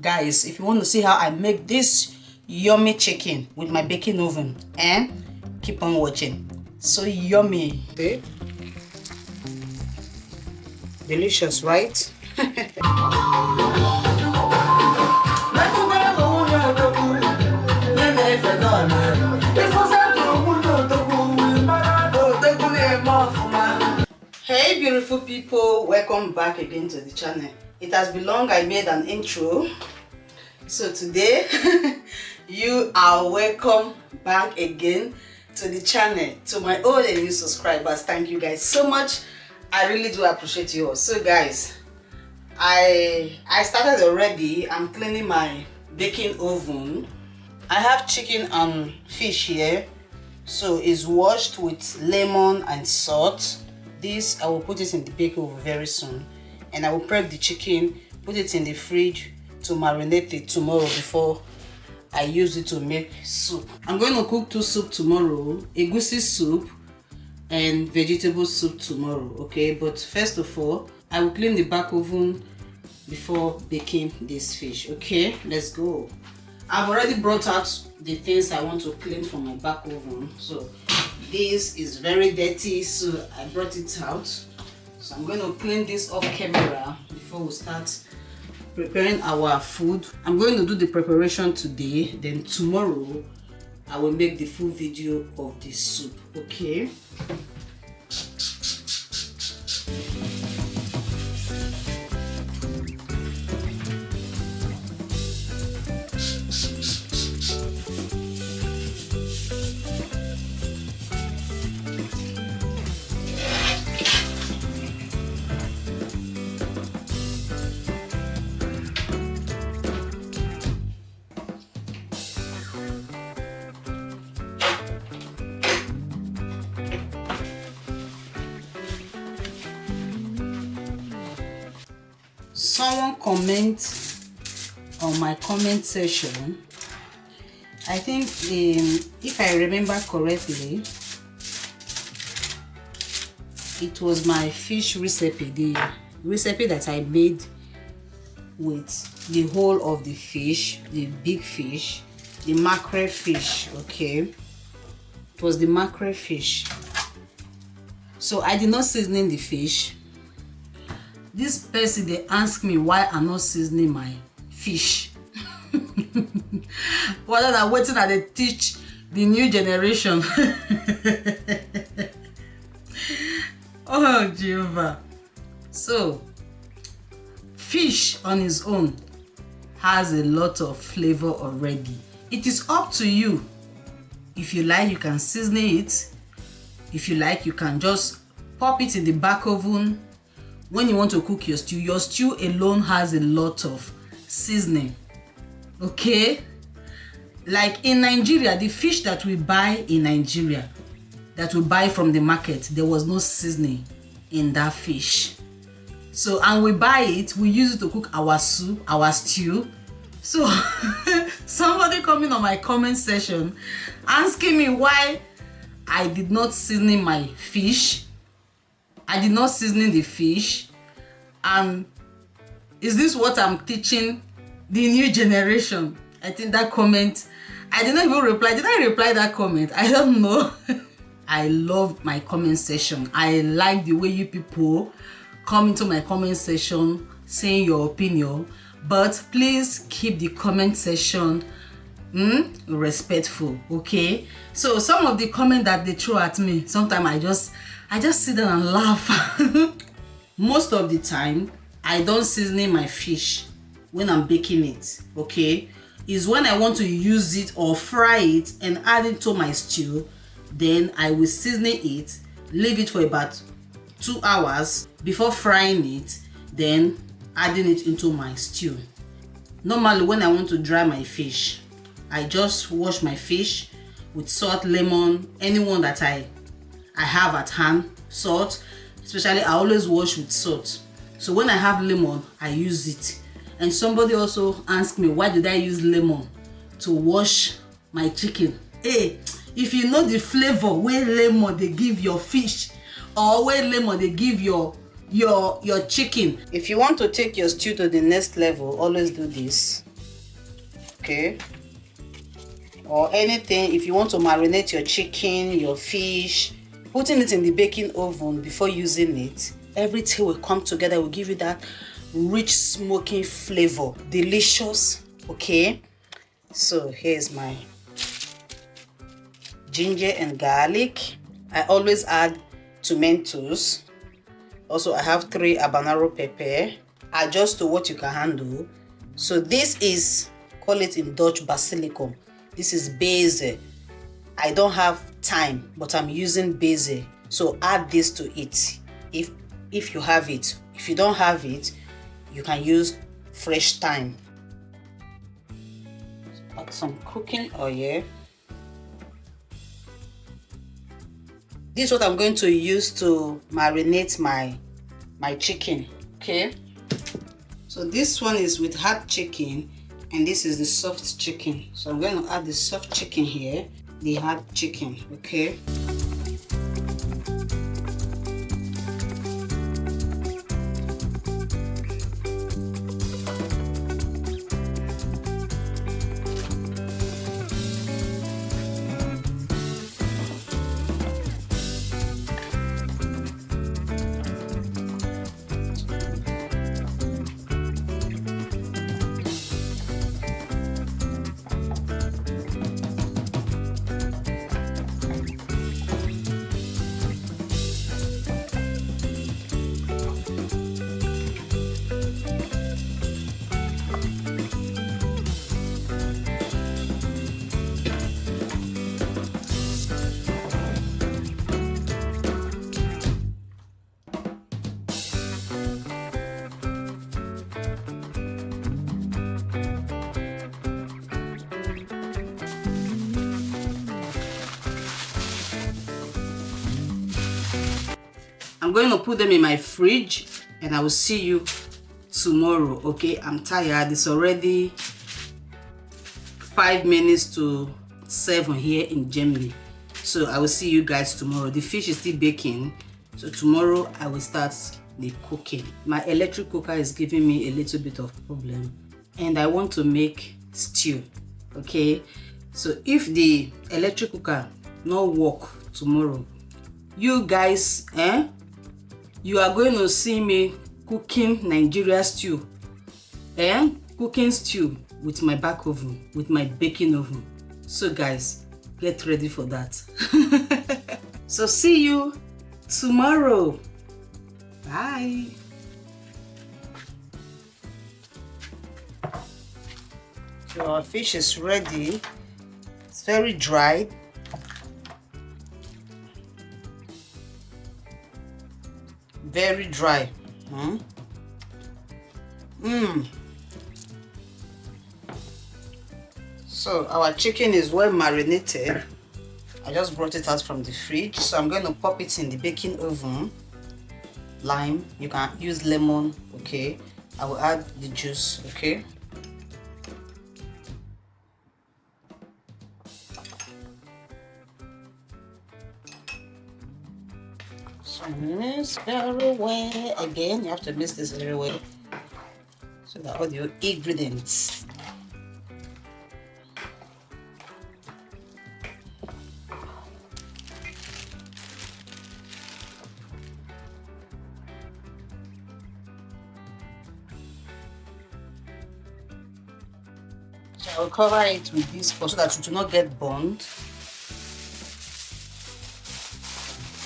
Guys, if you want to see how I make this yummy chicken with my baking oven, and keep on watching. So yummy. Okay. Delicious, right? Hey beautiful people, welcome back again to the channel. It has been long I made an intro, so today you are welcome back again to the channel. To my old and new subscribers, thank you guys so much. I really do appreciate you all. So guys, I started already. I'm cleaning my baking oven. I have chicken and fish here, so it's washed with lemon and salt. This I will put it in the baking oven very soon, and I will prep the chicken, put it in the fridge to marinate it tomorrow before I use it to make soup. I'm going to cook 2 soup tomorrow, egusi soup and vegetable soup tomorrow, okay? But first of all, I will clean the back oven before baking this fish, okay? Let's go. I've already brought out the things I want to clean from my back oven. So this is very dirty, so I brought it out. So I'm going to clean this off camera before we start preparing our food. I'm going to do the preparation today, then tomorrow I will make the full video of this soup, okay? Someone comment on my comment section. I think if I remember correctly, it was my fish recipe, the recipe that I made with the whole of the fish, the big fish, the mackerel fish, okay? It was the mackerel fish. So I did not season the fish. This person, they ask me why I'm not seasoning my fish. Whether they're waiting that they teach the new generation. Oh Jehovah. So fish on its own has a lot of flavor already. It is up to you. If you like, you can season it. If you like, you can just pop it in the back oven. When you want to cook your stew alone has a lot of seasoning, okay? Like in Nigeria, the fish that we buy in Nigeria, that we buy from the market, there was no seasoning in that fish. So, and we buy it, we use it to cook our soup, our stew. So, somebody coming on my comment section asking me why I did not season my fish. I did not season the fish, and is this what I'm teaching the new generation? I think that comment, I did not even reply. Did I reply that comment? I don't know. I love my comment section. I like the way you people come into my comment section saying your opinion, but please keep the comment section respectful, okay? So some of the comment that they throw at me, sometimes I just sit down and laugh. Most of the time, I don't season my fish when I'm baking it, okay? Is when I want to use it or fry it and add it to my stew, then I will season it, leave it for about 2 hours before frying it, then adding it into my stew. Normally, when I want to dry my fish, I just wash my fish with salt, lemon, anyone that I have at hand, salt. Especially I always wash with salt. So when I have lemon, I use it. And somebody also asked me, why did I use lemon to wash my chicken? Hey, if you know the flavor where lemon they give your fish, or where lemon they give your chicken. If you want to take your stew to the next level, always do this. okay? Or anything, if you want to marinate your chicken, your fish, putting it in the baking oven before using it, everything will come together, will give you that rich smoky flavor. Delicious, okay? So here's my ginger and garlic. I always add tomatoes. Also, I have 3 habanero pepper. Adjust to what you can handle. So this is, call it in Dutch, basilicum. This is basil. I don't have thyme, but I'm using basil. So add this to it if you have it. If you don't have it, you can use fresh thyme. Add some cooking oil. This is what I'm going to use to marinate my chicken, okay? So this one is with hard chicken, and this is the soft chicken. So I'm going to add the soft chicken here, the hard chicken, okay? I'm going to put them in my fridge and I will see you tomorrow, okay? I'm tired. It's already 5 minutes to 7 here in Germany. So I will see you guys tomorrow. The fish is still baking. So tomorrow I will start the cooking. My electric cooker is giving me a little bit of problem. And I want to make stew, okay? So if the electric cooker not work tomorrow, you guys, you are going to see me cooking Nigeria stew, cooking stew with my back oven, with my baking oven. So guys, get ready for that. So see you tomorrow. Bye. So our fish is ready. It's very dry. Very dry. So our chicken is well marinated. I just brought it out from the fridge, so I'm going to pop it in the baking oven. Lime, you can use lemon, okay? I will add the juice, okay? So mix very well. Again, you have to mix this very well so that all the ingredients. So I'll cover it with this so that it will not get burned.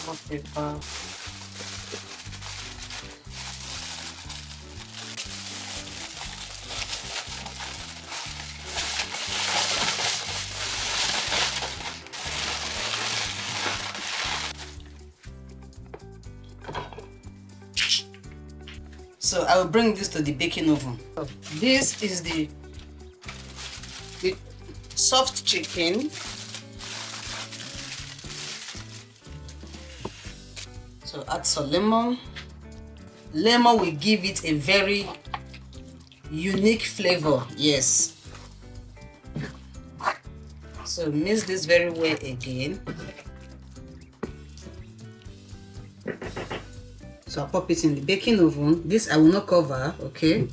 More paper. So I will bring this to the baking oven. So this is the soft chicken. So add some lemon. Lemon will give it a very unique flavor. Yes. So mix this very well again. So I'll pop it in the baking oven. This I will not cover, okay?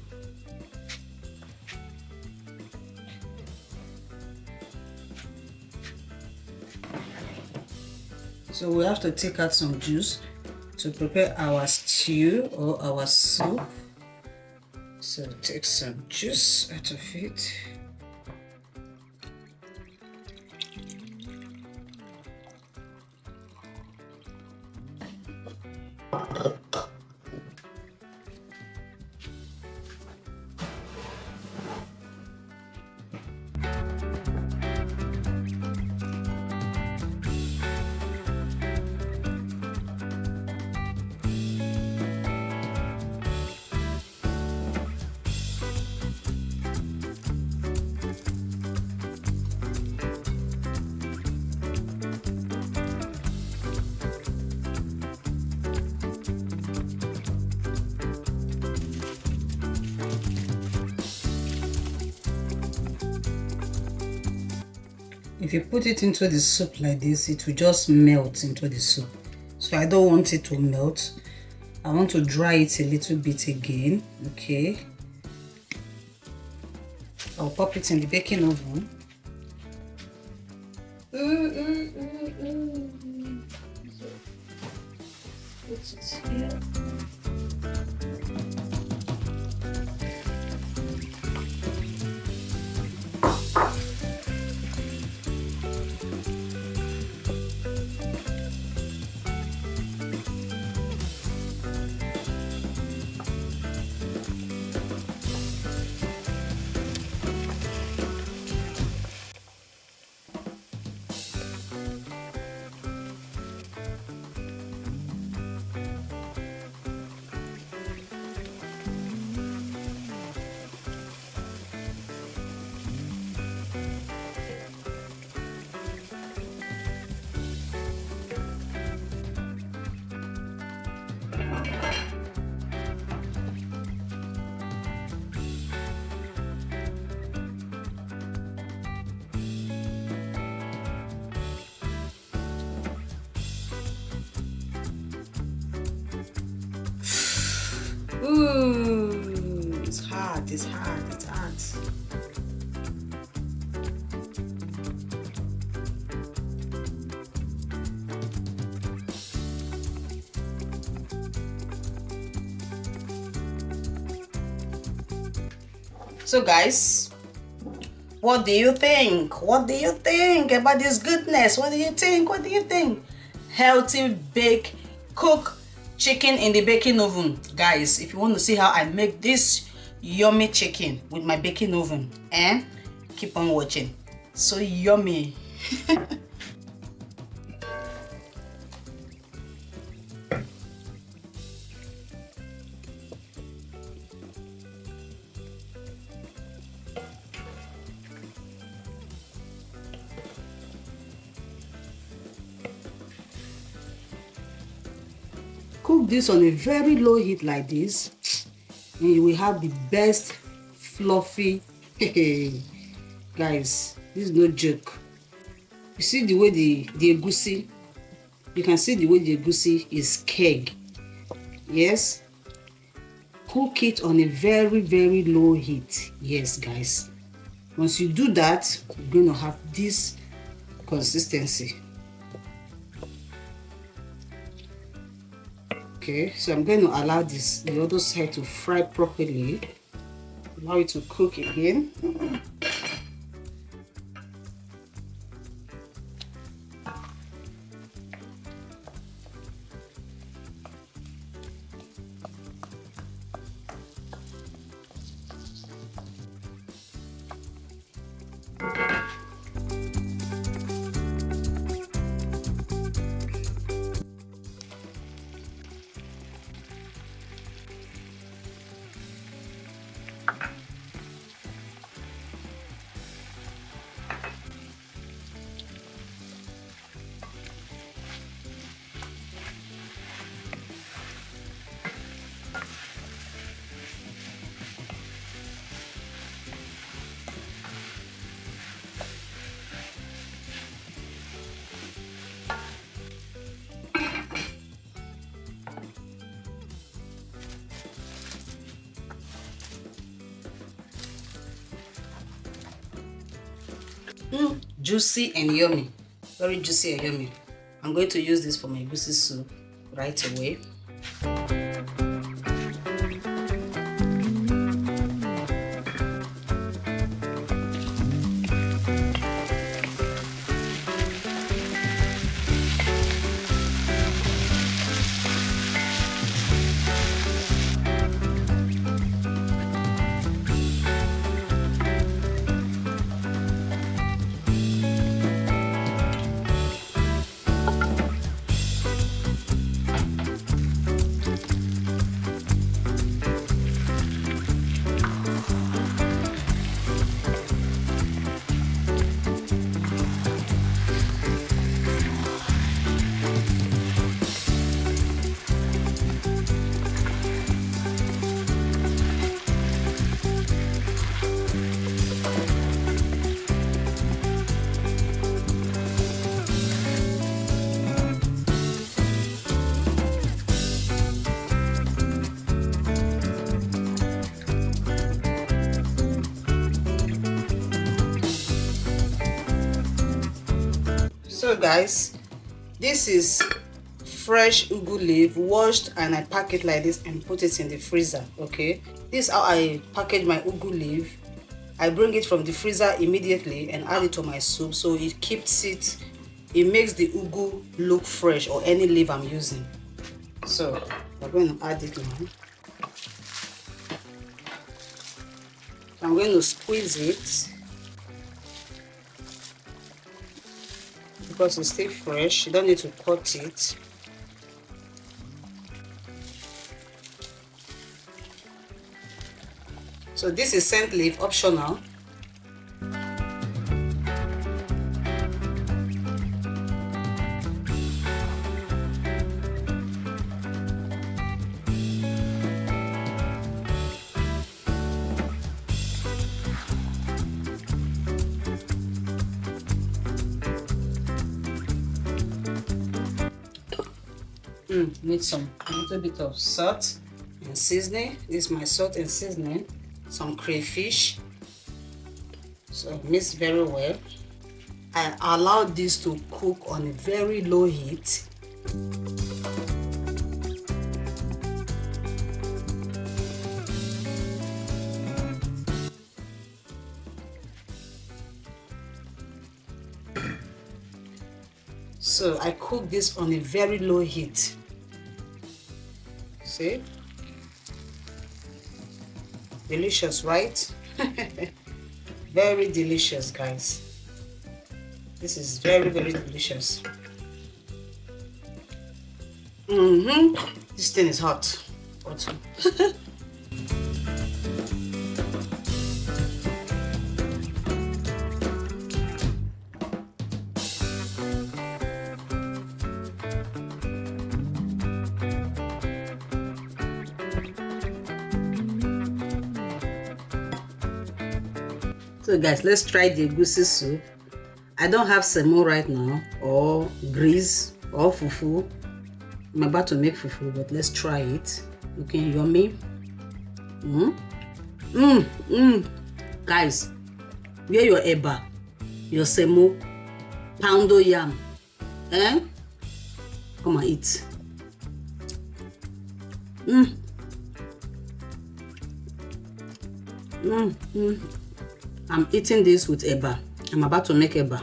So we have to take out some juice to prepare our stew or our soup. So take some juice out of it. If you put it into the soup like this, it will just melt into the soup. So I don't want it to melt. I want to dry it a little bit again. Okay. I'll pop it in the baking oven. Put it here. Ooh, it's hard, it's hard, it's hard. So guys, what do you think? What do you think about this goodness? What do you think? What do you think? Healthy bake, cook chicken in the baking oven. Guys, if you want to see how I make this yummy chicken with my baking oven, keep on watching. So yummy. Cook this on a very low heat like this, and you will have the best fluffy. Guys, this is no joke. You see the way the egusi, you can see the way the egusi is keg. Yes, cook it on a very low heat. Yes guys, once you do that, you're going to have this consistency. Okay, so I'm going to allow the other side to fry properly. Allow it to cook again. Juicy and yummy. Very juicy and yummy. I'm going to use this for my egusi soup right away. So guys, this is fresh ugu leaf, washed, and I pack it like this and put it in the freezer. Okay, this is how I package my ugu leaf. I bring it from the freezer immediately and add it to my soup, so it keeps it, it makes the ugu look fresh, or any leaf I'm using. So I'm going to add it now. I'm going to squeeze it because it's still fresh. You don't need to cut it. So this is scent leaf, optional. Need some a little bit of salt and seasoning. This is my salt and seasoning. Some crayfish. So mix very well. I allow this to cook on a very low heat. So I cook this on a very low heat. See? Delicious, right? Very delicious, guys. This is very, very delicious. This thing is hot. So guys, let's try the egusi soup. I don't have semo right now, or grease, or fufu. I'm about to make fufu, but let's try it. Looking yummy. Guys, where your eba, your semo, poundo yam, come and eat. I'm eating this with eba. I'm about to make eba.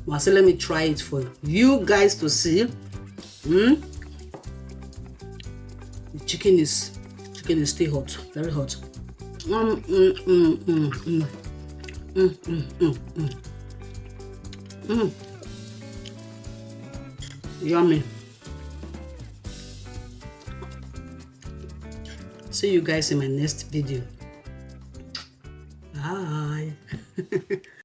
Well, so let me try it for you guys to see. The chicken is still hot, very hot. Yummy. See you guys in my next video. Bye.